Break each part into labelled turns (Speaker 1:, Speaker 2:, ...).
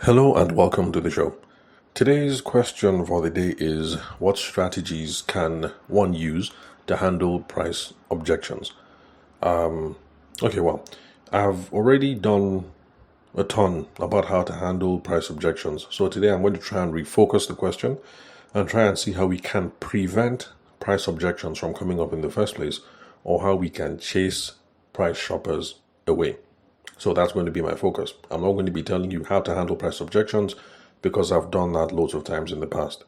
Speaker 1: Hello and welcome to the show. Today's question for the day is, what strategies can one use to handle price objections? Well, I've already done a ton about how to handle price objections. So today I'm going to try and refocus the question and try and see how we can prevent price objections from coming up in the first place, or how we can chase price shoppers away. So that's going to be my focus. I'm not going to be telling you how to handle price objections because I've done that loads of times in the past.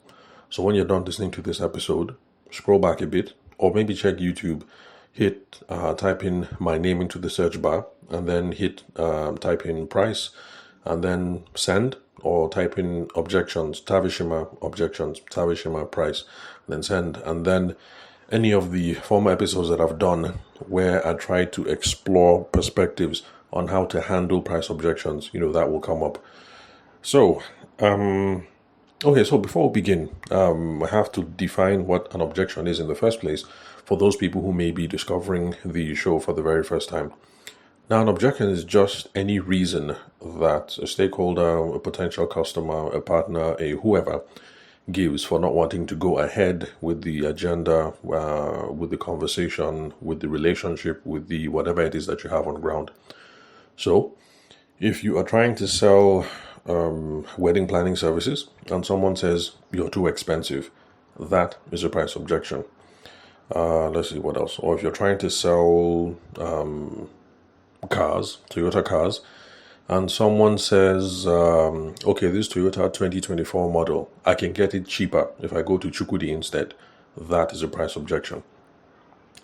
Speaker 1: So when you're done listening to this episode, scroll back a bit or maybe check YouTube, type in my name into the search bar and then type in price and then send, or type in objections, Tavishima objections, Tavishima price, then send. And then any of the former episodes that I've done where I try to explore perspectives on how to handle price objections, that will come up. So, so before we begin, I have to define what an objection is in the first place for those people who may be discovering the show for the very first time. Now, an objection is just any reason that a stakeholder, a potential customer, a partner, a whoever gives for not wanting to go ahead with the agenda, with the conversation, with the relationship, with the whatever it is that you have on ground. So, if you are trying to sell wedding planning services and someone says you're too expensive, that is a price objection. Let's see what else. Or if you're trying to sell cars, Toyota cars, and someone says, this Toyota 2024 model, I can get it cheaper if I go to Chukwudi instead, that is a price objection.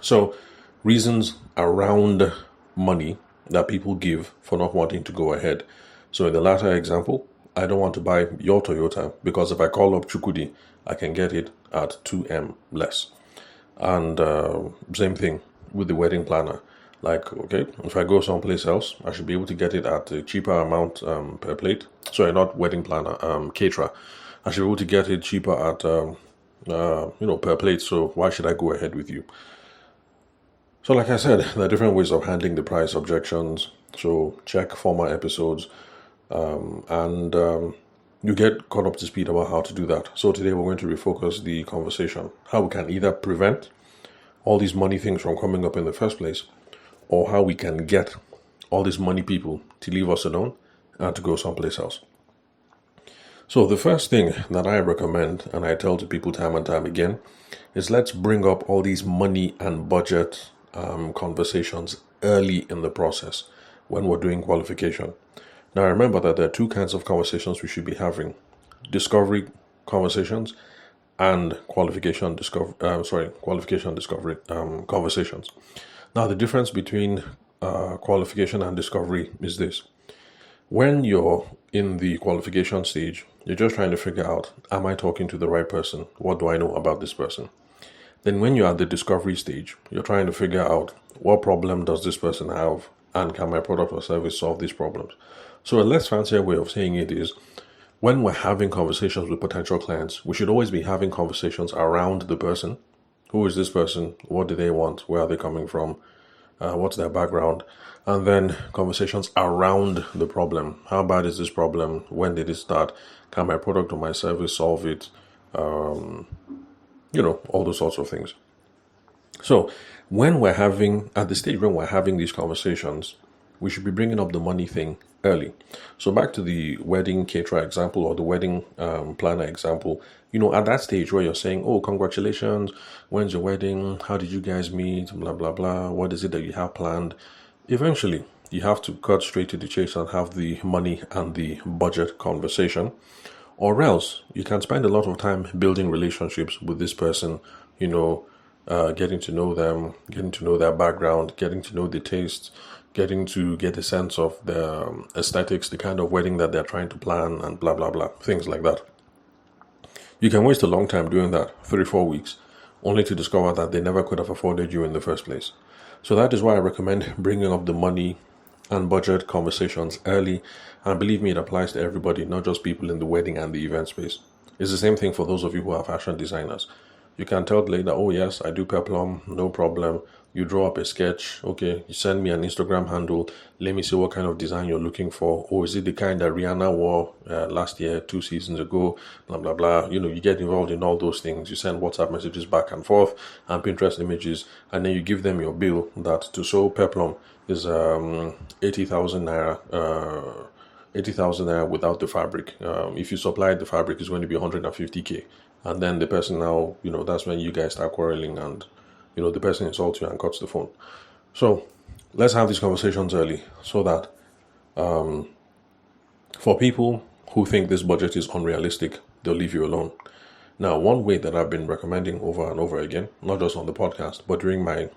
Speaker 1: So, reasons around money that people give for not wanting to go ahead. So in the latter example, I don't want to buy your Toyota because if I call up Chukwudi, I can get it at 2M less. And same thing with the wedding planner. Like, if I go someplace else, I should be able to get it at a cheaper amount per plate. Sorry, not wedding planner, caterer. I should be able to get it cheaper at, per plate. So why should I go ahead with you? So like I said, there are different ways of handling the price objections. So check former episodes and you get caught up to speed about how to do that. So today we're going to refocus the conversation, how we can either prevent all these money things from coming up in the first place, or how we can get all these money people to leave us alone and to go someplace else. So the first thing that I recommend, and I tell to people time and time again, is let's bring up all these money and budget conversations early in the process when we're doing qualification. Now remember that there are two kinds of conversations we should be having: discovery conversations and qualification discovery conversations. Now the difference between qualification and discovery is this: when you're in the qualification stage, you're just trying to figure out, am I talking to the right person? What do I know about this person? Then when you're at the discovery stage, you're trying to figure out, what problem does this person have, and can my product or service solve these problems? So a less fancier way of saying it is, when we're having conversations with potential clients, we should always be having conversations around the person. Who is this person? What do they want? Where are they coming from? What's their background? And then conversations around the problem. How bad is this problem? When did it start? Can my product or my service solve it? All those sorts of things. So at the stage when we're having these conversations, we should be bringing up the money thing early. So back to the wedding caterer example or the wedding planner example, at that stage where you're saying, oh, congratulations, when's your wedding? How did you guys meet? Blah, blah, blah. What is it that you have planned? Eventually, you have to cut straight to the chase and have the money and the budget conversation. Or else you can spend a lot of time building relationships with this person, getting to know them, getting to know their background, getting to know the tastes, getting to get a sense of the aesthetics, the kind of wedding that they're trying to plan, and blah, blah, blah, things like that. You can waste a long time doing that, 3-4 weeks, only to discover that they never could have afforded you in the first place. So that is why I recommend bringing up the money and budget conversations early. And believe me, it applies to everybody, not just people in the wedding and the event space. It's the same thing for those of you who are fashion designers. You can tell later, oh yes, I do peplum, no problem. You draw up a sketch. Okay, you send me an Instagram handle. Let me see what kind of design you're looking for. Or is it the kind that Rihanna wore last year, 2 seasons ago? Blah, blah, blah. You get involved in all those things. You send WhatsApp messages back and forth and Pinterest images. And then you give them your bill that to sew peplum is 80,000 naira. 80,000 naira without the fabric. If you supply the fabric, it's going to be 150k. And then the person now, that's when you guys start quarreling and, the person insults you and cuts the phone. So let's have these conversations early so that for people who think this budget is unrealistic, they'll leave you alone. Now, one way that I've been recommending over and over again, not just on the podcast, but during my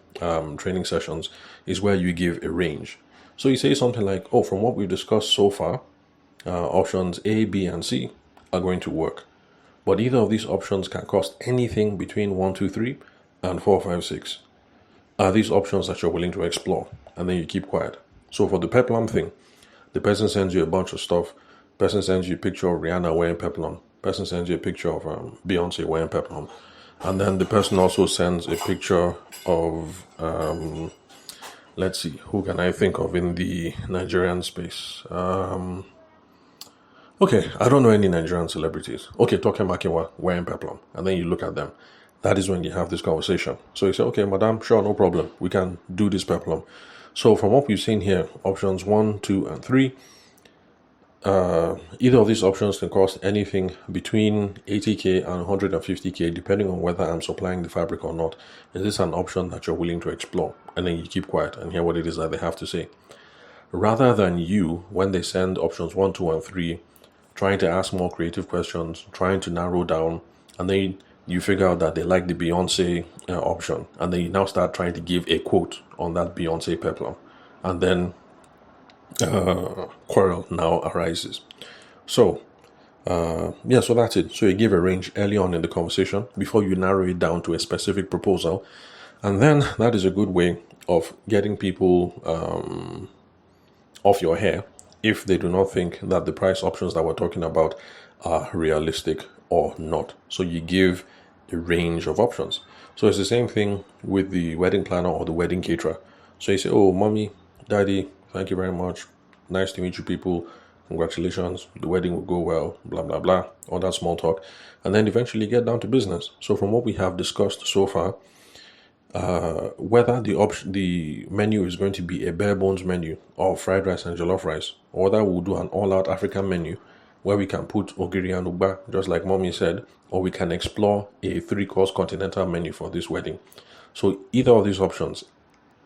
Speaker 1: training sessions, is where you give a range. So you say something like, from what we've discussed so far, options A, B, and C are going to work. But either of these options can cost anything between 1, 2, 3 and 4, 5, 6. Are these options that you're willing to explore? And then you keep quiet. So for the peplum thing, the person sends you a bunch of stuff. Person sends you a picture of Rihanna wearing peplum. Person sends you a picture of Beyonce wearing peplum. And then the person also sends a picture of, let's see, who can I think of in the Nigerian space? Okay, I don't know any Nigerian celebrities. Okay, Toke Makinwa wearing peplum. And then you look at them. That is when you have this conversation. So you say, okay, madam, sure, no problem. We can do this peplum. So from what we've seen here, options 1, 2, and 3, either of these options can cost anything between 80k and 150k, depending on whether I'm supplying the fabric or not. Is this an option that you're willing to explore? And then you keep quiet and hear what it is that they have to say. Rather than you, when they send options 1, 2, and 3, trying to ask more creative questions, trying to narrow down, and then you figure out that they like the Beyonce option, and then you now start trying to give a quote on that Beyonce peplum, and then quarrel now arises. So so that's it. So you give a range early on in the conversation before you narrow it down to a specific proposal, and then that is a good way of getting people off your hair if they do not think that the price options that we're talking about are realistic or not. So you give a range of options. So it's the same thing with the wedding planner or the wedding caterer. So you say, mommy, daddy, thank you very much. Nice to meet you people. Congratulations. The wedding will go well, blah, blah, blah. All that small talk. And then eventually get down to business. So from what we have discussed so far, whether the menu is going to be a bare bones menu of fried rice and jollof rice, or whether we'll do an all-out African menu where we can put ogiri and ugba, just like mommy said, or we can explore a 3-course continental menu for this wedding. So either of these options,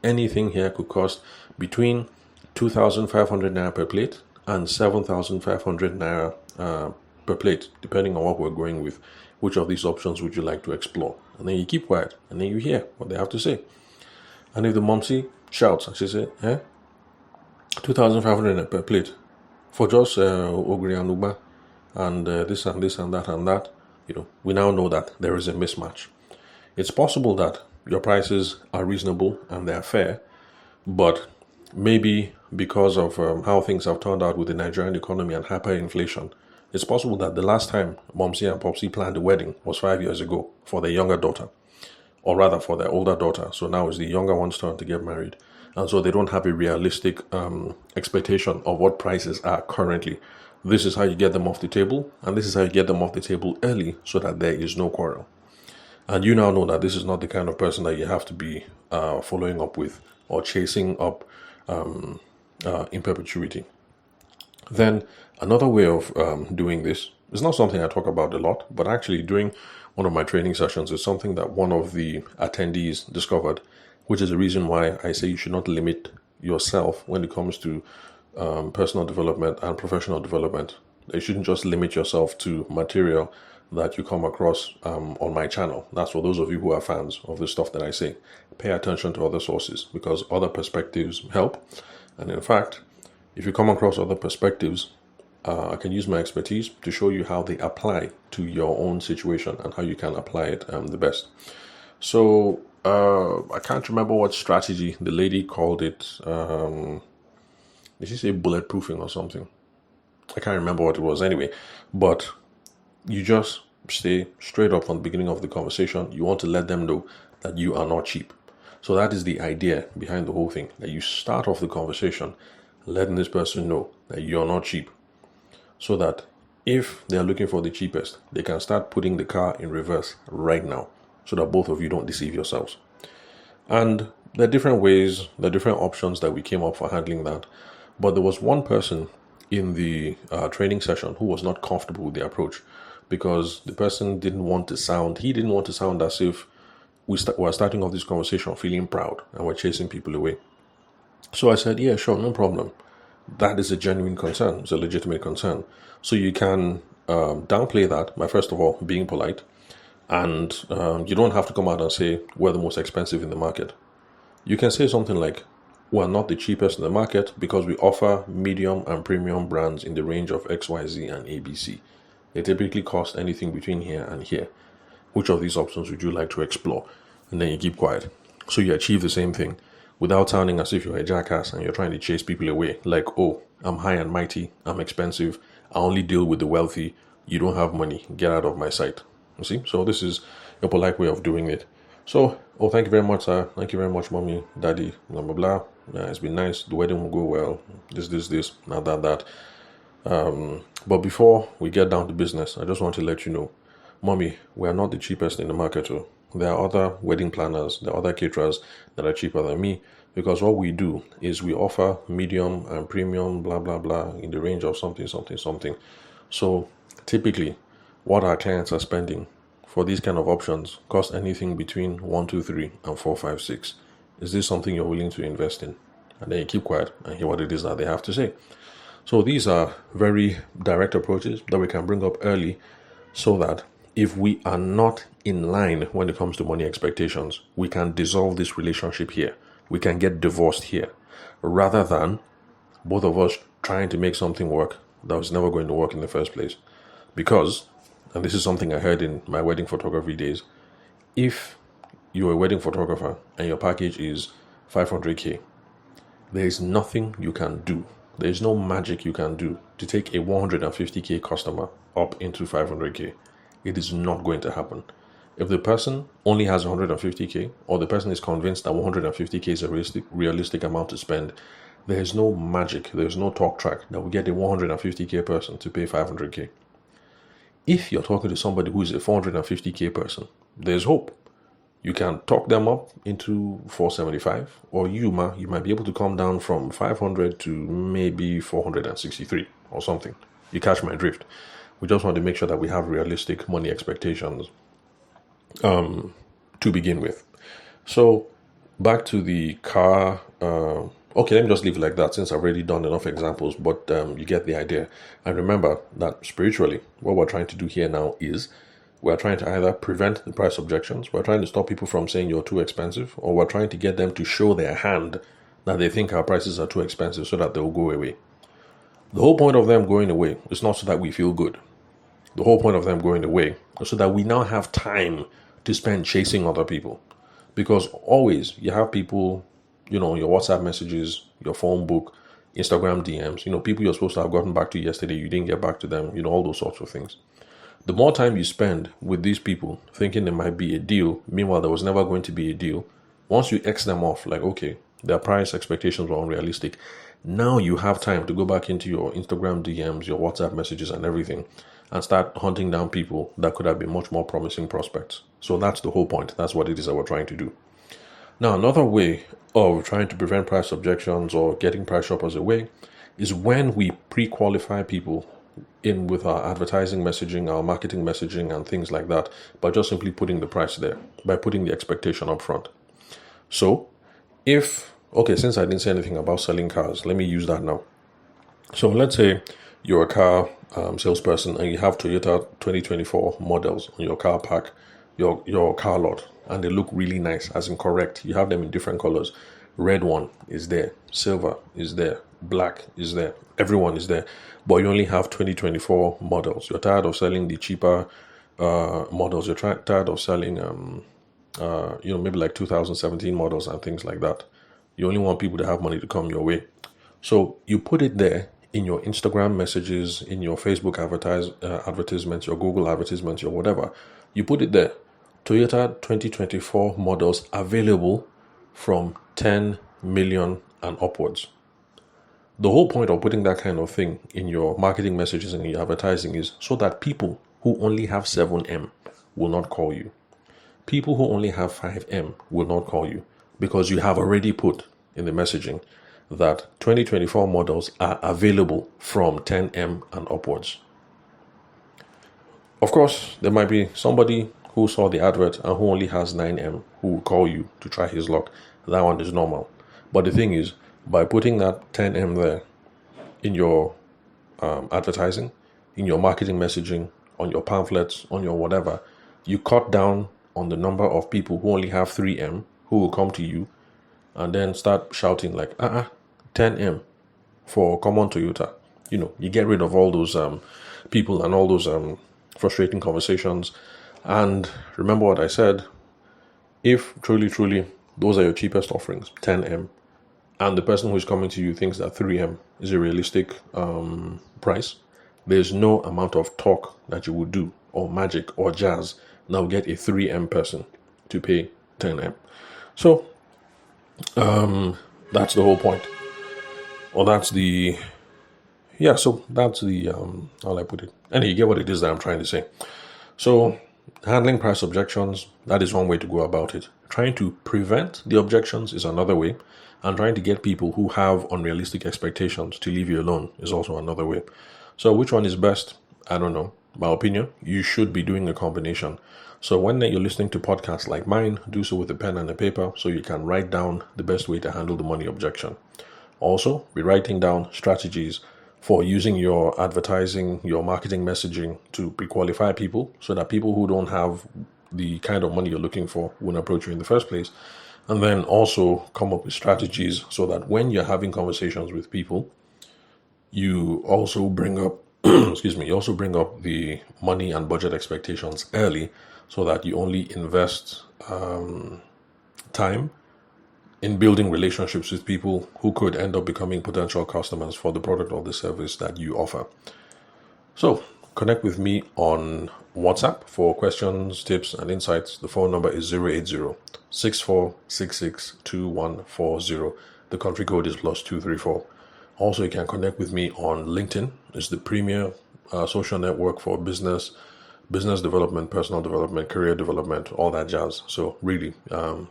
Speaker 1: anything here could cost between 2,500 naira per plate and 7,500 naira per plate, depending on what we're going with. Which of these options would you like to explore? And then you keep quiet, and then you hear what they have to say. And if the momsy shouts, and she says, 2,500 per plate for just ogiri and ugba, and this and this and that and that, we now know that there is a mismatch. It's possible that your prices are reasonable and they are fair, but maybe because of how things have turned out with the Nigerian economy and hyperinflation, it's possible that the last time Momsi and Popsi planned a wedding was 5 years ago for their younger daughter, or rather for their older daughter. So now it's the younger one's turn to get married. And so they don't have a realistic expectation of what prices are currently. This is how you get them off the table, and this is how you get them off the table early so that there is no quarrel. And you now know that this is not the kind of person that you have to be following up with or chasing up in perpetuity. Then another way of doing this is not something I talk about a lot, but actually during one of my training sessions is something that one of the attendees discovered, which is the reason why I say you should not limit yourself when it comes to personal development and professional development. You shouldn't just limit yourself to material that you come across on my channel. That's for those of you who are fans of the stuff that I say. Pay attention to other sources because other perspectives help. And in fact, if you come across other perspectives, I can use my expertise to show you how they apply to your own situation and how you can apply it the best. So I can't remember what strategy the lady called it. Did she say bulletproofing or something? I can't remember what it was anyway. But you just stay straight up from the beginning of the conversation. You want to let them know that you are not cheap. So that is the idea behind the whole thing, that you start off the conversation letting this person know that you're not cheap, so that if they're looking for the cheapest, they can start putting the car in reverse right now, so that both of you don't deceive yourselves. And there are different ways, there are different options that we came up for handling that. But there was one person in the training session who was not comfortable with the approach, because the person didn't want to sound as if we're starting off this conversation feeling proud and we're chasing people away. So I said, yeah, sure, no problem. That is a genuine concern. It's a legitimate concern. So you can downplay that by, first of all, being polite. And you don't have to come out and say we're the most expensive in the market. You can say something like, we're not the cheapest in the market because we offer medium and premium brands in the range of XYZ and ABC. They typically cost anything between here and here. Which of these options would you like to explore? And then you keep quiet. So you achieve the same thing without sounding as if you're a jackass and you're trying to chase people away. Like, oh, I'm high and mighty, I'm expensive, I only deal with the wealthy, you don't have money, get out of my sight. You see? So this is a polite way of doing it. So, oh, thank you very much, sir. Thank you very much, mommy, daddy, blah, blah, blah. Yeah, it's been nice. The wedding will go well. This, not that. But before we get down to business, I just want to let you know, mommy, we are not the cheapest in the market. Too. There are other wedding planners, there are other caterers that are cheaper than me, because what we do is we offer medium and premium, blah, blah, blah, in the range of something. So typically, what our clients are spending for these kind of options cost anything between 1, 2, 3, and 4, 5, 6. Is this something you're willing to invest in? And then you keep quiet and hear what it is that they have to say. So these are very direct approaches that we can bring up early, so that if we are not in line when it comes to money expectations, we can dissolve this relationship here. We can get divorced here, rather than both of us trying to make something work that was never going to work in the first place. Because, and this is something I heard in my wedding photography days, if you're a wedding photographer and your package is 500k, there is nothing you can do. There is no magic you can do to take a 150k customer up into 500k. It is not going to happen. If the person only has 150k, or the person is convinced that 150k is a realistic amount to spend, there is no magic, there is no talk track that will get a 150k person to pay 500k. If you're talking to somebody who is a 450k person, there's hope. You can talk them up into 475, or you might be able to come down from 500 to maybe 463 or something. You catch my drift. We just want to make sure that we have realistic money expectations to begin with. So back to the car. Okay, let me just leave it like that, since I've already done enough examples, but you get the idea. And remember that spiritually, what we're trying to do here now is we're trying to either prevent the price objections, we're trying to stop people from saying you're too expensive, or we're trying to get them to show their hand that they think our prices are too expensive so that they'll go away. The whole point of them going away is not so that we feel good. The whole point of them going away is so that we now have time to spend chasing other people. Because always you have people, your WhatsApp messages, your phone book, Instagram DMs, people you're supposed to have gotten back to yesterday, you didn't get back to them, all those sorts of things. The more time you spend with these people thinking there might be a deal, meanwhile there was never going to be a deal, once you X them off, like, okay, their price expectations were unrealistic, now you have time to go back into your Instagram DMs, your WhatsApp messages and everything, and start hunting down people that could have been much more promising prospects. So that's the whole point. That's what it is that we're trying to do. Now, another way of trying to prevent price objections or getting price shoppers away is when we pre-qualify people in with our advertising messaging, our marketing messaging and things like that, by just simply putting the price there, by putting the expectation up front. So since I didn't say anything about selling cars, let me use that now. So let's say you're a car salesperson and you have Toyota 2024 models on your car park, your car lot, and they look really nice, as in correct. You have them in different colors. Red one is there, silver is there, black is there, everyone is there, but you only have 2024 models. You're tired of selling the cheaper models. You're tired of selling maybe like 2017 models and things like that. You only want people to have money to come your way. So you put it there in your Instagram messages, in your Facebook advertisements, your Google advertisements, your whatever. You put it there. Toyota 2024 models available from 10 million and upwards. The whole point of putting that kind of thing in your marketing messages and your advertising is so that people who only have 7M will not call you. People who only have 5M will not call you because you have already put in the messaging that 2024 models are available from 10M and upwards. Of course, there might be somebody who saw the advert and who only has 9M who will call you to try his luck. That one is normal. But the thing is, by putting that 10M there in your advertising, in your marketing messaging, on your pamphlets, on your whatever, you cut down on the number of people who only have 3M who will come to you and then start shouting like, 10M for common Toyota. You get rid of all those people and all those frustrating conversations. And remember what I said, if truly those are your cheapest offerings, 10M, and the person who is coming to you thinks that 3M is a realistic price, there's no amount of talk that you would do or magic or jazz now get a 3M person to pay 10M. So that's the whole point. Or that's the how I put it. Anyway, you get what it is that I'm trying to say. So handling price objections, that is one way to go about it. Trying to prevent the objections is another way. And trying to get people who have unrealistic expectations to leave you alone is also another way. So which one is best? I don't know. My opinion, you should be doing a combination. So when you're listening to podcasts like mine, do so with a pen and a paper so you can write down the best way to handle the money objection. Also, be writing down strategies for using your advertising, your marketing messaging to pre-qualify people so that people who don't have the kind of money you're looking for won't approach you in the first place. And then also come up with strategies so that when you're having conversations with people, you also bring up, the money and budget expectations early so that you only invest time in building relationships with people who could end up becoming potential customers for the product or the service that you offer. So connect with me on WhatsApp for questions, tips, and insights. The phone number is 080-6466-2140. The country code is +234. Also, you can connect with me on LinkedIn. It's the premier social network for business development, personal development, career development, all that jazz. So really,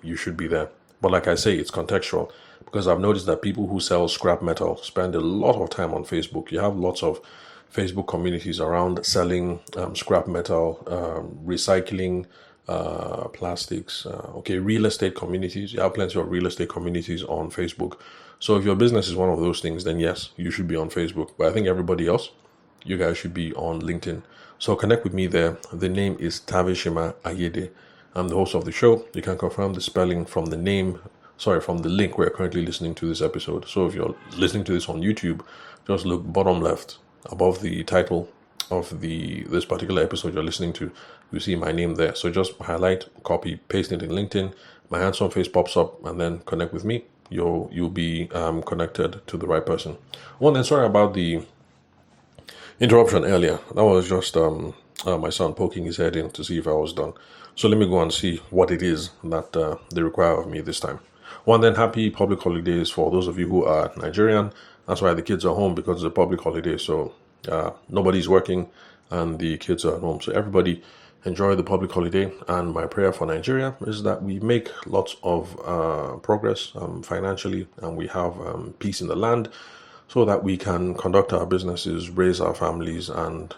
Speaker 1: you should be there. But like I say, it's contextual because I've noticed that people who sell scrap metal spend a lot of time on Facebook. You have lots of Facebook communities around selling scrap metal, recycling, plastics, real estate communities. You have plenty of real estate communities on Facebook. So if your business is one of those things, then yes, you should be on Facebook. But I think everybody else, you guys should be on LinkedIn. So connect with me there. The name is Tavishima Ayede. I'm the host of the show. You can confirm the spelling from the link where you're currently listening to this episode. So if you're listening to this on YouTube, just look bottom left above the title of this particular episode you're listening to. You see my name there. So just highlight, copy, paste it in LinkedIn. My handsome face pops up, and then connect with me. You'll be connected to the right person. Well, then sorry about the interruption earlier. That was just my son poking his head in to see if I was done. So let me go and see what it is that they require of me this time. Well, then happy public holidays for those of you who are Nigerian. That's why the kids are home, because it's a public holiday. So nobody's working and the kids are at home. So everybody enjoy the public holiday. And my prayer for Nigeria is that we make lots of progress financially, and we have peace in the land so that we can conduct our businesses, raise our families, and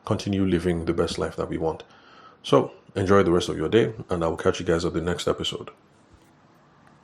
Speaker 1: continue living the best life that we want. So enjoy the rest of your day, and I will catch you guys at the next episode.